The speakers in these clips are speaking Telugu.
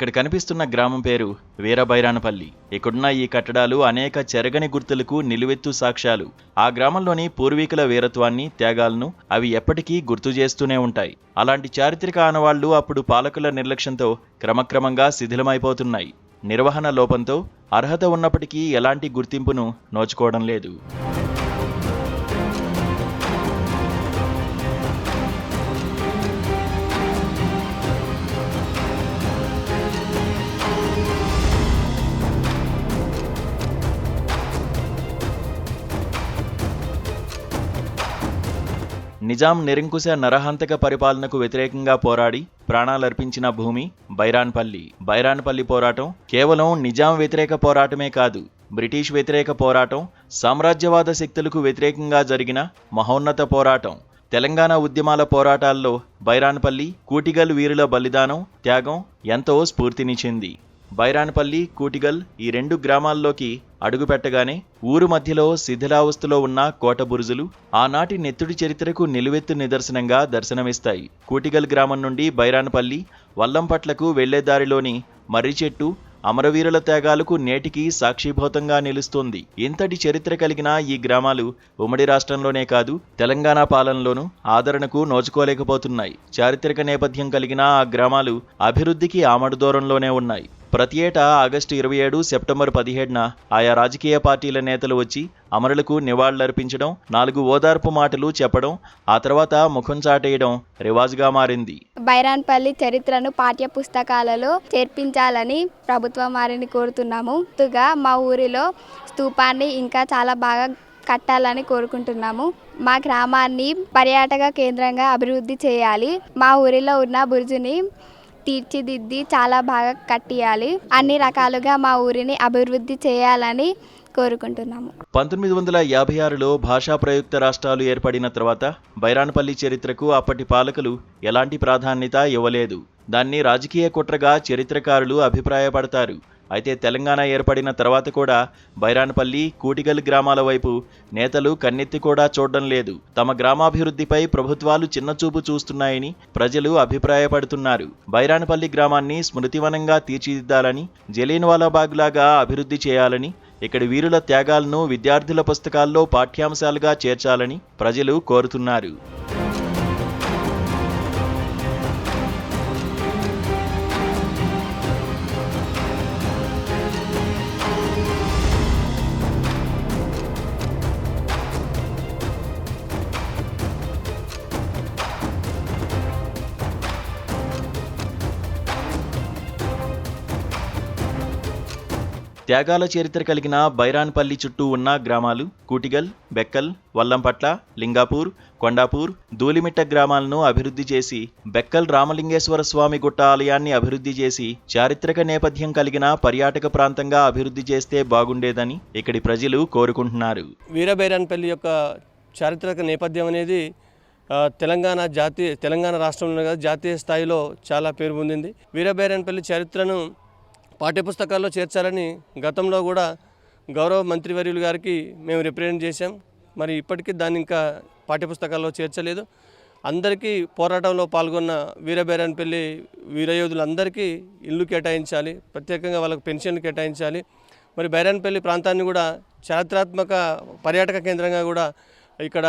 ఇక్కడ కనిపిస్తున్న గ్రామం పేరు వీరబైరానపల్లి. ఇక్కడున్న ఈ కట్టడాలు అనేక చెరగని గుర్తులకు నిలువెత్తు సాక్ష్యాలు. ఆ గ్రామంలోని పూర్వీకుల వీరత్వాన్ని, త్యాగాలను అవి ఎప్పటికీ గుర్తు చేస్తూనే ఉంటాయి. అలాంటి చారిత్రక ఆనవాళ్లు అప్పుడు పాలకుల నిర్లక్ష్యంతో క్రమక్రమంగా శిథిలమైపోతున్నాయి. నిర్వహణ లోపంతో అర్హత ఉన్నప్పటికీ ఎలాంటి గుర్తింపును నోచుకోవడం లేదు. నిజాం నిరంకుశ నరహంతక పరిపాలనకు వ్యతిరేకంగా పోరాడి ప్రాణాలర్పించిన భూమి బైరాన్పల్లి. బైరాన్పల్లి పోరాటం కేవలం నిజాం వ్యతిరేక పోరాటమే కాదు, బ్రిటిష్ వ్యతిరేక పోరాటం, సామ్రాజ్యవాద శక్తులకు వ్యతిరేకంగా జరిగిన మహోన్నత పోరాటం. తెలంగాణ ఉద్యమాల పోరాటాల్లో బైరాన్పల్లి, కూటిగల్ వీరుల బలిదానం, త్యాగం ఎంతో స్ఫూర్తినిచ్చింది. బైరాన్పల్లి, కూటిగల్ ఈ రెండు గ్రామాల్లోకి అడుగుపెట్టగానే ఊరు మధ్యలో శిథిలావస్థలో ఉన్న కోట బురుజులు ఆనాటి నెత్తుడి చరిత్రకు నిలువెత్తు నిదర్శనంగా దర్శనమిస్తాయి. కూటిగల్ గ్రామం నుండి బైరాన్పల్లి, వల్లంపట్లకు వెళ్లేదారిలోని మర్రి చెట్టు అమరవీరుల త్యాగాలకు నేటికి సాక్షిభూతంగా నిలుస్తోంది. ఇంతటి చరిత్ర కలిగిన ఈ గ్రామాలు ఉమ్మడి రాష్ట్రంలోనే కాదు, తెలంగాణ పాలనలోనూ ఆదరణకు నోచుకోలేకపోతున్నాయి. చారిత్రక నేపథ్యం కలిగిన ఆ గ్రామాలు అభివృద్ధికి ఆమడు దూరంలోనే ఉన్నాయి. ప్రతి ఏటా ఆగస్టు 27, సెప్టెంబర్ 17న ఆయా రాజకీయ పార్టీల నేతలు వచ్చి అమరులకు నివాళులర్పించడం, 4 ఓదార్పు మాటలు చెప్పడం, ఆ తర్వాత ముఖం చాటేయడం రివాజుగా మారింది. బైరాన్పల్లి చరిత్రను పాఠ్య పుస్తకాలలో చేర్పించాలని ప్రభుత్వం వారిని కోరుతున్నాము. ముందుగా మా ఊరిలో స్తూపాన్ని ఇంకా చాలా బాగా కట్టాలని కోరుకుంటున్నాము. మా గ్రామాన్ని పర్యాటక కేంద్రంగా అభివృద్ధి చేయాలి. మా ఊరిలో ఉన్న బురుజుని తీర్చిదిద్ది చాలా బాగా కట్టియాలి. అన్ని రకాలుగా మా ఊరిని అభివృద్ధి చేయాలని కోరుకుంటున్నాము. 1956లో భాషా ప్రయుక్త రాష్ట్రాలు ఏర్పడిన తర్వాత బైరాన్పల్లి చరిత్రకు అప్పటి పాలకులు ఎలాంటి ప్రాధాన్యత ఇవ్వలేదు. దాన్ని రాజకీయ కుట్రగా చరిత్రకారులు అభిప్రాయపడతారు. అయితే తెలంగాణ ఏర్పడిన తర్వాత కూడా బైరాన్పల్లి, కూటిగల్ గ్రామాల వైపు నేతలు కన్నెత్తి కూడా చూడడం లేదు. తమ గ్రామాభివృద్ధిపై ప్రభుత్వాలు చిన్నచూపు చూస్తున్నాయని ప్రజలు అభిప్రాయపడుతున్నారు. బైరాన్పల్లి గ్రామాన్ని స్మృతివనంగా తీర్చిదిద్దాలని, జలియన్వాలాబాగ్ లాగా అభివృద్ధి చేయాలని, ఇక్కడి వీరుల త్యాగాలను విద్యార్థుల పుస్తకాల్లో పాఠ్యాంశాలుగా చేర్చాలని ప్రజలు కోరుతున్నారు. త్యాగాల చరిత్ర కలిగిన బైరాన్పల్లి చుట్టూ ఉన్న గ్రామాలు కూటిగల్, బెక్కల్, వల్లంపట్ల, లింగాపూర్, కొండాపూర్, ధూలిమిట్ట గ్రామాలను అభివృద్ధి చేసి, బెక్కల్ రామలింగేశ్వర స్వామి గుట్ట ఆలయాన్ని అభివృద్ధి చేసి చారిత్రక నేపథ్యం కలిగిన పర్యాటక ప్రాంతంగా అభివృద్ధి చేస్తే బాగుండేదని ఇక్కడి ప్రజలు కోరుకుంటున్నారు. వీరబైరాన్పల్లి యొక్క చారిత్రక నేపథ్యం అనేది తెలంగాణ రాష్ట్రంలో జాతీయ స్థాయిలో చాలా పేరు పొందింది. వీరబైరాన్పల్లి చరిత్రను పాఠ్యపుస్తకాల్లో చేర్చాలని గతంలో కూడా గౌరవ మంత్రివర్యులు గారికి మేము రిప్రజెంట్ చేశాం. మరి ఇప్పటికీ దాన్ని ఇంకా పాఠ్యపుస్తకాల్లో చేర్చలేదు. అందరికీ పోరాటంలో పాల్గొన్న వీరబైరాన్పల్లి వీరయోధులందరికీ ఇల్లు కేటాయించాలి, ప్రత్యేకంగా వాళ్ళకు పెన్షన్లు కేటాయించాలి. మరి బైరాన్పల్లి ప్రాంతాన్ని కూడా చారిత్రాత్మక పర్యాటక కేంద్రంగా కూడా ఇక్కడ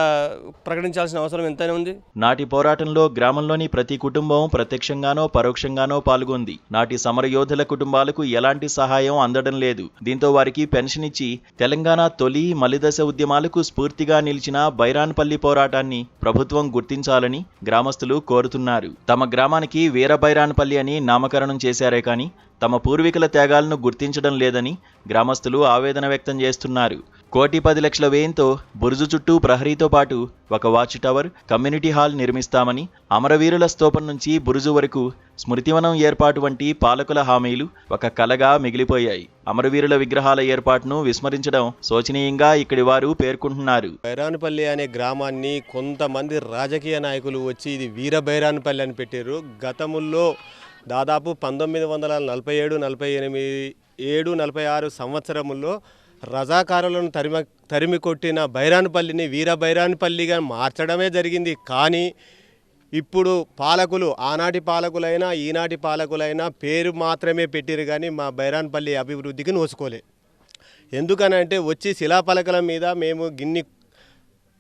ప్రకటించాల్సిన అవసరం ఎంతైనా ఉంది. నాటి పోరాటంలో గ్రామంలోని ప్రతి కుటుంబం ప్రత్యక్షంగానో పరోక్షంగానో పాల్గొంది. నాటి సమరయోధుల కుటుంబాలకు ఎలాంటి సహాయం అందడం లేదు. దీంతో వారికి పెన్షన్ ఇచ్చి తెలంగాణ తొలి మలిదశ ఉద్యమాలకు స్ఫూర్తిగా నిలిచిన బైరాన్పల్లి పోరాటాన్ని ప్రభుత్వం గుర్తించాలని గ్రామస్తులు కోరుతున్నారు. తమ గ్రామానికి వీరబైరాన్పల్లి అని నామకరణం చేశారే కానీ తమ పూర్వీకుల త్యాగాలను గుర్తించడం లేదని గ్రామస్తులు ఆవేదన వ్యక్తం చేస్తున్నారు. 1,10,00,000 వ్యయంతో బురుజు చుట్టూ ప్రహరీతో పాటు ఒక వాచ్ టవర్, కమ్యూనిటీ హాల్ నిర్మిస్తామని, అమరవీరుల స్తూపం నుంచి బురుజు వరకు స్మృతివనం ఏర్పాటు వంటి పాలకుల హామీలు ఒక కలగా మిగిలిపోయాయి. అమరవీరుల విగ్రహాల ఏర్పాటును విస్మరించడం శోచనీయంగా ఇక్కడి వారు పేర్కొంటున్నారు. బైరాన్పల్లి అనే గ్రామాన్ని కొంతమంది రాజకీయ నాయకులు వచ్చి ఇది వీరబైరాన్పల్లి అని పెట్టారు. గతముల్లో దాదాపు 1947, 48, 46 సంవత్సరముల్లో రజాకారులను తరిమి కొట్టిన బైరాన్పల్లిని వీరబైరాన్పల్లిగా మార్చడమే జరిగింది. కానీ ఇప్పుడు పాలకులు ఆనాటి పాలకులైనా ఈనాటి పాలకులైనా పేరు మాత్రమే పెట్టిరు కానీ మా బైరాన్పల్లి అభివృద్ధికి నోచుకోలే. ఎందుకనంటే వచ్చి శిలాపలకల మీద మేము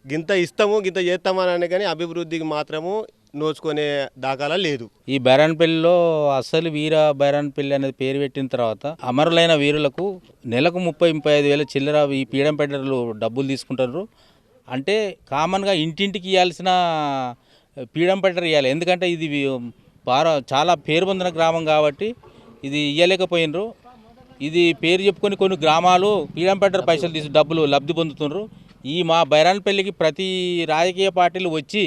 గింత ఇస్తాము గింత చేస్తామని కానీ అభివృద్ధికి మాత్రము నోచుకునే దాఖలా లేదు. ఈ బైరాన్పల్లిలో అసలు వీర బైరాన్పల్లి అనేది పేరు పెట్టిన తర్వాత అమరులైన వీరులకు నెలకు 30-35 వేల చిల్లర ఈ పీడం పెట్టర్లు డబ్బులు తీసుకుంటారు. అంటే కామన్గా ఇంటింటికి ఇవ్వాల్సిన పీడం పెట్టర్ ఇవ్వాలి. ఎందుకంటే ఇది చాలా పేరు పొందిన గ్రామం కాబట్టి ఇది ఇవ్వలేకపోయినరు. ఇది పేరు చెప్పుకొని కొన్ని గ్రామాలు పీడం పెట్టర్ పైసలు తీసి డబ్బులు లబ్ధి పొందుతున్నారు. ఈ మా బైరాన్పల్లికి ప్రతి రాజకీయ పార్టీలు వచ్చి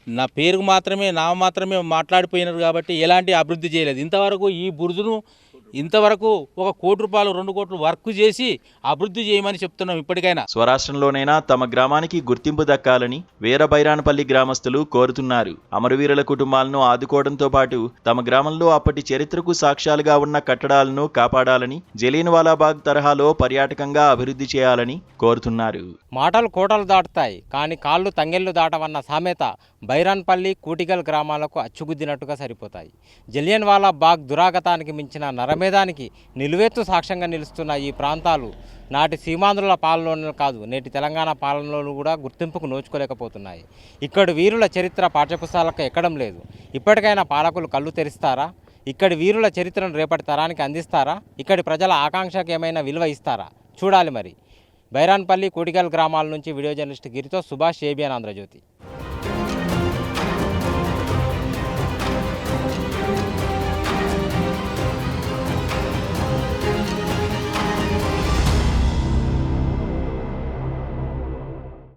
నా పేరుకు మాత్రమే మాట్లాడిపోయినారు కాబట్టి ఎలాంటి అభివృద్ధి చేయలేదు. ఇంతవరకు ఈ బురుజును ఇంతవరకు 1 కోటి రూపాయలు 2 కోట్లు వర్క్ చేసి అభివృద్ధి చేయమని చెప్తున్నాం. ఇప్పటికైనా స్వరాష్ట్రంలోనైనా తమ గ్రామానికి గుర్తింపు దక్కాలని వీర బైరాన్పల్లి గ్రామస్తులు కోరుతున్నారు. అమరవీరుల కుటుంబాలను ఆదుకోవడంతో పాటు తమ గ్రామంలో అప్పటి చరిత్రకు సాక్ష్యాలుగా ఉన్న కట్టడాలను కాపాడాలని, జలియన్వాలాబాగ్ తరహాలో పర్యాటకంగా అభివృద్ధి చేయాలని కోరుతున్నారు. మాటలు కోటలు దాటుతాయి కానీ కాళ్ళు తంగెళ్ళు దాటవన్న సామెత బైరాన్పల్లి, కూటిగల్ గ్రామాలకు అచ్చుగుద్దినట్టుగా సరిపోతాయి. జలియన్వాలాబాగ్ దురాగతానికి మించిన నరమేధానికి నిలువెత్తు సాక్ష్యంగా నిలుస్తున్న ఈ ప్రాంతాలు నాటి సీమాంధ్రుల పాలనలోనే కాదు నేటి తెలంగాణ పాలనలో కూడా గుర్తింపుకు నోచుకోలేకపోతున్నాయి. ఇక్కడి వీరుల చరిత్ర పాఠ్యపుస్తకాలకు ఎక్కడం లేదు. ఇప్పటికైనా పాలకులు కళ్ళు తెరిస్తారా? ఇక్కడి వీరుల చరిత్రను రేపటి తరానికి అందిస్తారా? ఇక్కడి ప్రజల ఆకాంక్షకు ఏమైనా విలువ ఇస్తారా? చూడాలి మరి. బైరాన్పల్లి, కూటిగల్ గ్రామాల నుంచి వీడియో జర్నలిస్ట్ గిరితో సుభాష్, ఏబిఎన్ ఆంధ్రజ్యోతి.